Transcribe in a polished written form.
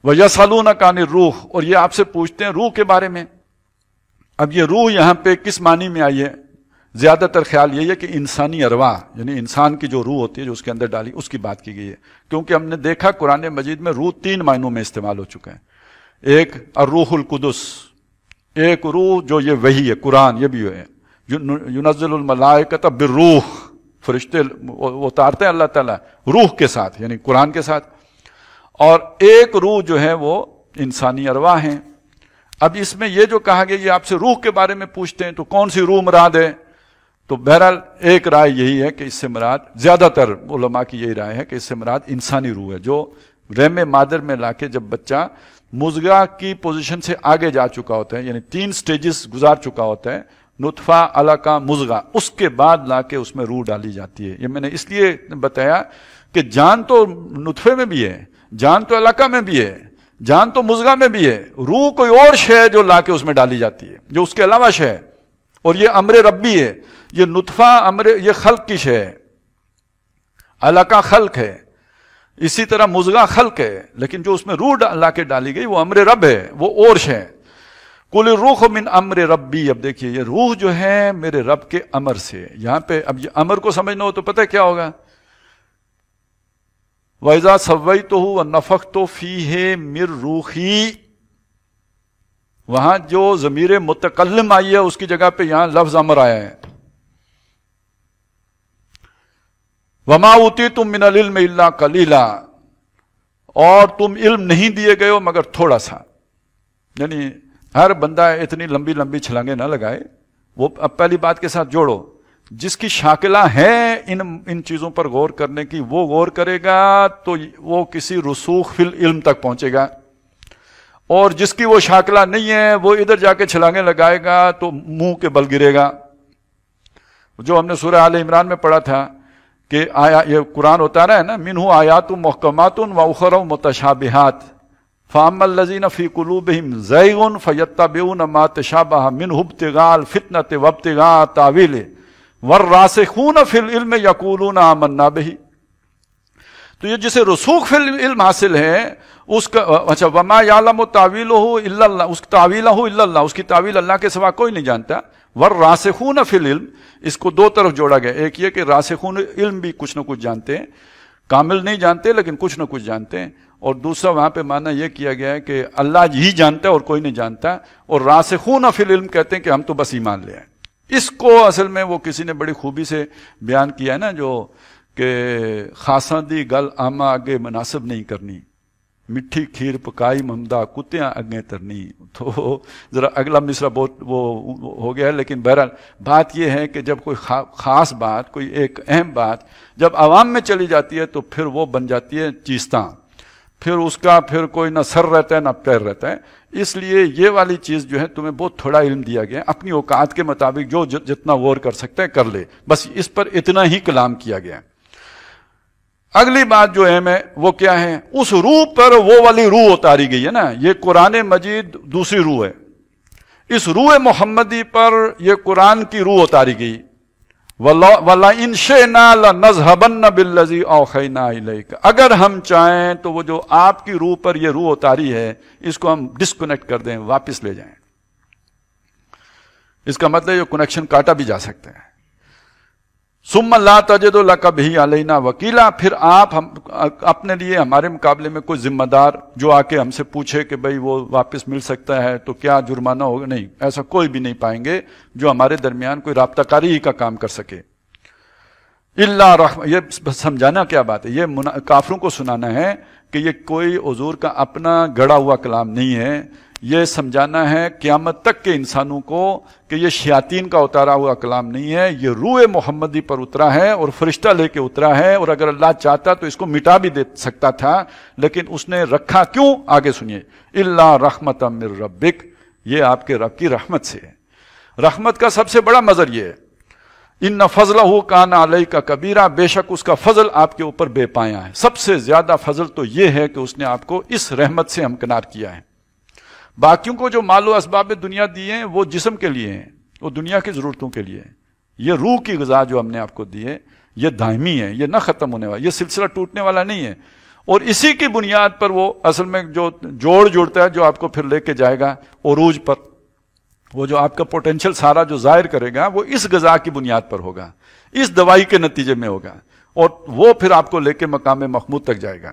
وَيَسْأَلُونَكَ عَنِ الرُّوحِ، اور یہ آپ سے پوچھتے ہیں روح کے بارے میں۔ اب یہ روح یہاں پہ کس معنی میں آئی ہے؟ زیادہ تر خیال یہی ہے کہ انسانی ارواح، یعنی انسان کی جو روح ہوتی ہے جو اس کے اندر ڈالی، اس کی بات کی گئی ہے، کیونکہ ہم نے دیکھا قرآن مجید میں روح 3 معنوں میں استعمال ہو چکا ہے۔ ایک الروح القدس، ایک روح جو یہ وحی ہے، قرآن، یہ بھی ہے ینزل الملائکۃ بالروح، فرشتے اتارتے ہیں اللہ تعالیٰ روح کے ساتھ، یعنی قرآن کے ساتھ، اور ایک روح جو ہے وہ انسانی ارواح ہیں۔ اب اس میں یہ جو کہا گیا یہ آپ سے روح کے بارے میں پوچھتے ہیں، تو کون سی روح مراد ہے؟ تو بہرحال ایک رائے یہی ہے کہ اس سے مراد، زیادہ تر علماء کی یہی رائے ہے کہ اس سے مراد انسانی روح ہے، جو رحم مادر میں لا کے جب بچہ مضغہ کی پوزیشن سے آگے جا چکا ہوتا ہے، یعنی 3 سٹیجز گزار چکا ہوتا ہے، نطفہ، علقہ، مضغہ، اس کے بعد لا کے اس میں روح ڈالی جاتی ہے۔ یہ میں نے اس لیے بتایا کہ جان تو نطفے میں بھی ہے، جان تو علقہ میں بھی ہے، جان تو مضغہ میں بھی ہے، روح کوئی اور شے ہے جو لا کے اس میں ڈالی جاتی ہے، جو اس کے علاوہ شے ہے، اور یہ امر ربی ہے۔ یہ نطفہ یہ خلق کی شے ہے، علقہ خلق ہے، اسی طرح مضغہ خلق ہے، لیکن جو اس میں روح لا کے ڈالی گئی وہ امر رب ہے، وہ اور شے ہے۔ قل الروح من امر ربی، اب دیکھیے یہ روح جو ہے میرے رب کے امر سے، یہاں پہ اب یہ امر کو سمجھنا ہو تو پتہ کیا ہوگا؟ وَإِذَا سَوَّيْتُهُ وَنَفَخْتُ فِيهِ مِن رُوحِي، وہاں جو ضمیر متکلم آئی ہے اس کی جگہ پہ یہاں لفظ امر آیا ہے۔ وَمَا أُوتِيتُم مِّنَ الْعِلْمِ إِلَّا قَلِيلًا، اور تم علم نہیں دیے گئے ہو مگر تھوڑا سا، یعنی ہر بندہ اتنی لمبی لمبی چھلانگیں نہ لگائے۔ وہ اب پہلی بات کے ساتھ جوڑو، جس کی شاکلہ ہے ان چیزوں پر غور کرنے کی، وہ غور کرے گا تو وہ کسی رسوخ فی العلم تک پہنچے گا، اور جس کی وہ شاکلہ نہیں ہے وہ ادھر جا کے چھلانگیں لگائے گا تو منہ کے بل گرے گا۔ جو ہم نے سورہ آل عمران میں پڑھا تھا کہ یہ قرآن اتارا ہے نا، منہ آیات محکمات و اخر متشابہات فاما الذین فی قلوبہم زیغ فیتبعون ما تشابہ منہ ابتغاء الفتنۃ وابتغاء تاویلہ والراسخون فی العلم یقولون آمنا بہ۔ تو یہ جسے رسوخ فی العلم حاصل ہے اس کا، اچھا، وما یعلم تاویلہ الا اللہ، اس تاویلہ الا اللہ، اس کی تاویل اللہ کے سوا کوئی نہیں جانتا۔ والراسخون فی العلم، اس کو 2 طرف جوڑا گیا، ایک یہ کہ راسخون علم بھی کچھ نہ کچھ جانتے ہیں، کامل نہیں جانتے لیکن کچھ نہ کچھ جانتے ہیں، اور دوسرا وہاں پہ معنی یہ کیا گیا ہے کہ اللہ ہی جانتا ہے اور کوئی نہیں جانتا، اور راسخون فی العلم کہتے ہیں کہ ہم تو بس ایمان لے آئے۔ اس کو اصل میں وہ کسی نے بڑی خوبی سے بیان کیا ہے نا، جو کہ خاصاں دی گل آما آگے مناسب نہیں کرنی، مٹھی کھیر پکائی ممدہ کتیاں اگیں ترنی۔ تو ذرا اگلا مصرع بہت وہ ہو گیا ہے، لیکن بہرحال بات یہ ہے کہ جب کوئی خاص بات، کوئی ایک اہم بات جب عوام میں چلی جاتی ہے تو پھر وہ بن جاتی ہے چیستاں، پھر اس کا پھر کوئی نہ سر رہتا ہے نہ پیر رہتا ہے۔ اس لیے یہ والی چیز جو ہے تمہیں بہت تھوڑا علم دیا گیا ہے، اپنی اوقات کے مطابق جو جتنا غور کر سکتا ہے کر لے، بس اس پر اتنا ہی کلام کیا گیا ہے۔ اگلی بات جو اہم ہے وہ کیا ہے؟ اس روح پر وہ والی روح اتاری گئی ہے نا، یہ قرآن مجید دوسری روح ہے، اس روح محمدی پر یہ قرآن کی روح اتاری گئی۔ وَلَئِن شِئْنَا لَنَذْهَبَنَّ بِالَّذِي أَوْحَيْنَا إِلَيْكَ، اگر ہم چاہیں تو وہ جو آپ کی روح پر یہ روح اتاری ہے اس کو ہم ڈسکنیکٹ کر دیں، واپس لے جائیں۔ اس کا مطلب یہ کنیکشن کاٹا بھی جا سکتا ہے۔ ثم لا تجد لک بہ علینا وکیلا، پھر آپ اپنے لیے ہمارے مقابلے میں کوئی ذمہ دار جو آ کے ہم سے پوچھے کہ بھئی وہ واپس مل سکتا ہے تو کیا جرمانہ ہوگا، نہیں، ایسا کوئی بھی نہیں پائیں گے جو ہمارے درمیان کوئی رابطہ کاری کا کام کر سکے۔ الا رحم، یہ سمجھانا کیا بات ہے، یہ کافروں کو سنانا ہے کہ یہ کوئی حضور کا اپنا گڑا ہوا کلام نہیں ہے، یہ سمجھانا ہے قیامت تک کے انسانوں کو کہ یہ شیاطین کا اتارا ہوا کلام نہیں ہے، یہ روح محمدی پر اترا ہے اور فرشتہ لے کے اترا ہے، اور اگر اللہ چاہتا تو اس کو مٹا بھی دے سکتا تھا، لیکن اس نے رکھا کیوں؟ آگے سنیے، الا رحمۃ من ربک، یہ آپ کے رب کی رحمت سے ہے۔ رحمت کا سب سے بڑا مظہر یہ ہے، ان فضلہ کان علیک کبیرہ، بے شک اس کا فضل آپ کے اوپر بے پایاں ہے۔ سب سے زیادہ فضل تو یہ ہے کہ اس نے آپ کو اس رحمت سے ہمکنار کیا ہے۔ باقیوں کو جو مال و اسباب دنیا دیے ہیں وہ جسم کے لیے ہیں، وہ دنیا کی ضرورتوں کے لیے ہیں۔ یہ روح کی غذا جو ہم نے آپ کو دی ہے یہ دائمی ہے، یہ نہ ختم ہونے والا، یہ سلسلہ ٹوٹنے والا نہیں ہے۔ اور اسی کی بنیاد پر وہ اصل میں جو جوڑ جوڑتا ہے جو آپ کو پھر لے کے جائے گا عروج پر، وہ جو آپ کا پوٹینشل سارا جو ظاہر کرے گا وہ اس غذا کی بنیاد پر ہوگا، اس دوائی کے نتیجے میں ہوگا، اور وہ پھر آپ کو لے کے مقام محمود تک جائے گا۔